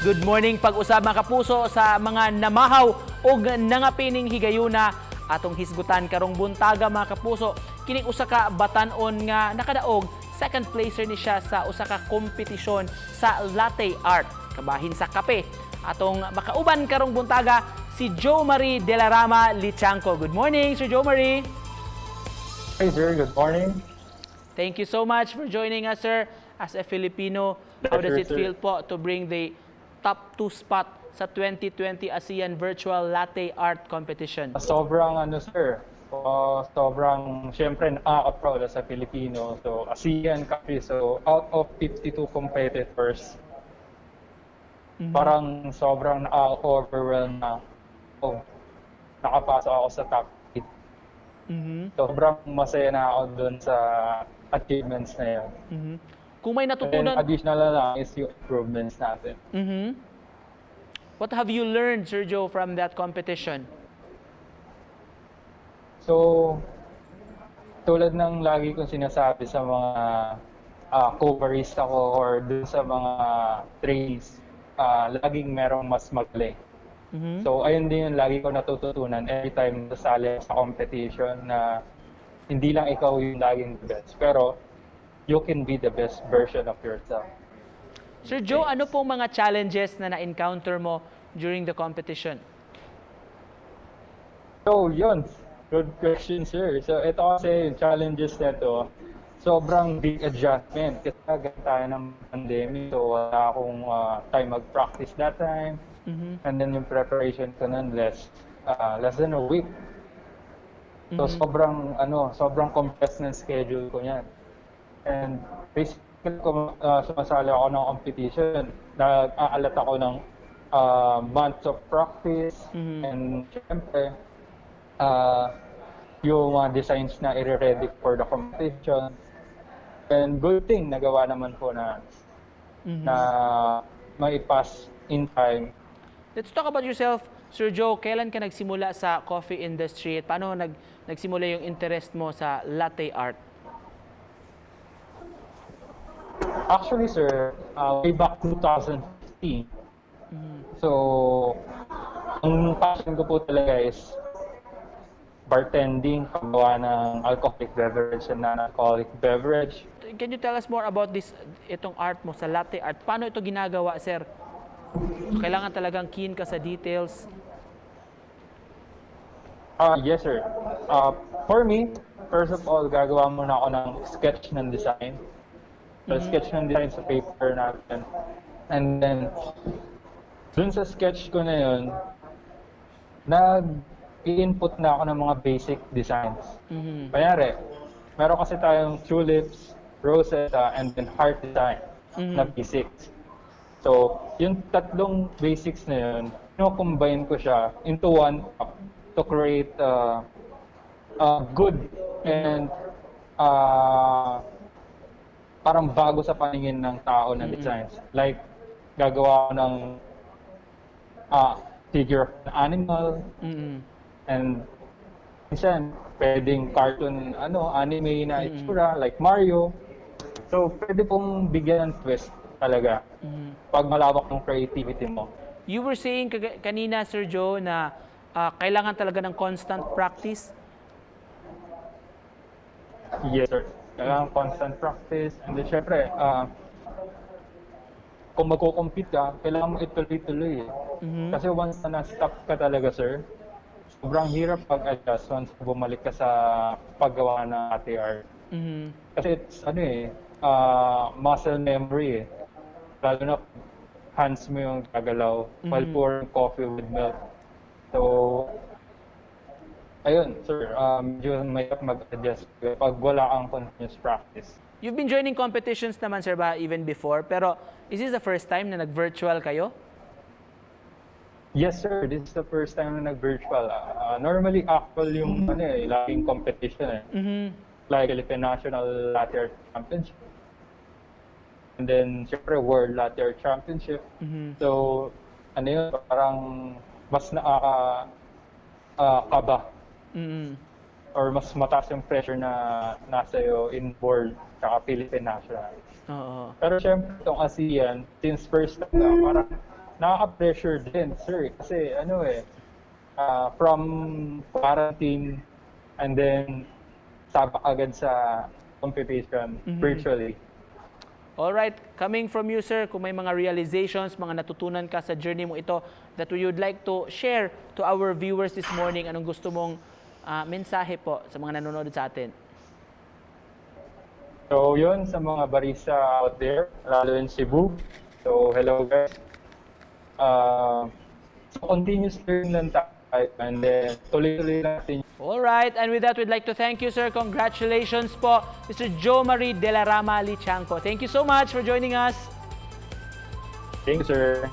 Good morning pag-usab mga kapuso sa mga namahaw o nangapining higayuna atong hisgutan karong buntaga mga kapuso. Kining usa ka batan-on nga nakadaog second placer ni siya sa usa ka kompetisyon sa latte art kabahin sa kape. Atong makauban karong buntaga si Jo Marie De La Rama Lichanco. Good morning, Sir Jo Marie. Hey sir, good morning. Thank you so much for joining us, sir. As a Filipino, how does it feel po to bring the top 2 spot sa 2020 ASEAN Virtual Latte Art Competition? Sobrang sir, sobrang syempre nakaka-proud sa Filipino. So ASEAN country, so out of 52 competitors, parang sobrang nakaka-overwhelm na nakapasok ako sa top 8. Sobrang masaya na ako doon sa achievements na yun. Kung may natutunan... And additional na lang is yung improvements natin. What have you learned, Sir Jo, from that competition? So, tulad ng lagi kong sinasabi sa mga co-barista ko or dun sa mga trainees, laging merong mas magaling. So, ayun din yung lagi ko natututunan every time nasali sa competition na hindi lang ikaw yung laging the best, pero you can be the best version of yourself. Sir Jo, ano pong mga challenges na na-encounter mo during the competition? So, yun. Good question, sir. So, ito kasi yung challenges nito, sobrang big adjustment. Kasi agad tayo ng pandemic, so wala akong time mag-practice that time. And then yung preparation ko nun, less than a week. So, sobrang compressed ng schedule ko yan. And basically, kung sumasali ako ng competition, nag-aalat ako ng months of practice, and syempre, yung mga designs na i-ready for the competition. And good thing, nagawa naman po na maipass in time. Let's talk about yourself, Sir Jo. Kailan ka nagsimula sa coffee industry at paano nagsimula yung interest mo sa latte art? Actually, sir, way back 2015. So, ang passion ko po talaga is bartending, paggawa ng alcoholic beverage and non-alcoholic beverage. Can you tell us more about itong art mo sa latte art? Paano ito ginagawa, sir? So, kailangan talagang keen ka sa details. Yes, sir. For me, first of all, gagawa muna ako ng sketch ng design. So, sketch ng design sa paper natin. And then, dun sa sketch ko na yun, nag-i-input na ako ng mga basic designs. Kanyari, meron kasi tayong tulips, rosetta, and then heart design na basics. So, yung tatlong basics na yun, combine ko siya into one to create a good and parang bago sa paningin ng tao na designs. Like, gagawa ko ng figure of an animal, and minsan, pwedeng cartoon, anime na itsura, like Mario. So, pwede pong bigyan ng twist talaga pag malawak ng creativity mo. You were saying kanina, Sir Jo, na kailangan talaga ng constant practice. Yes, sir. Kailangan constant practice. And then, syempre, kung magko-compete ka, kailangan mo ituloy-tuloy. Kasi once na na-stop ka talaga, sir, sobrang hirap pag-adjust once bumalik ka sa paggawa ng latte art. Kasi it's, muscle memory. Lalo na hands mo yung gagalaw while pouring coffee with milk. So, ayun, sir, medyo mahirap mag-adjust pag wala kang continuous practice. You've been joining competitions naman, sir, ba, even before, pero is this the first time na nag-virtual kayo? Yes, sir. This is the first time na nag-virtual. Normally, actual yung laging competition. Like Philippine National Latte Art Championship. And then, syempre, World Latte Art Championship. So, parang mas nakaka-kaba. Or mas mataas yung pressure na nasa iyo in World at Philippine National. Pero syempre, itong ASEAN, since first time na, parang nakaka-pressure din, sir. Kasi from quarantine and then sabak agad sa competition virtually. Alright, coming from you, sir, kung may mga realizations, mga natutunan ka sa journey mo ito that we would like to share to our viewers this morning, anong gusto mong mensahe po sa mga nanonood sa atin? So yun, sa mga barista out there, lalo in Cebu. So hello guys. So continuous learning lang tayo and then tuloy-tuloy natin. Alright, and with that, we'd like to thank you, sir. Congratulations po, Mr. Jo Marie De La Rama Lichanco. Thank you so much for joining us. Thank you, sir.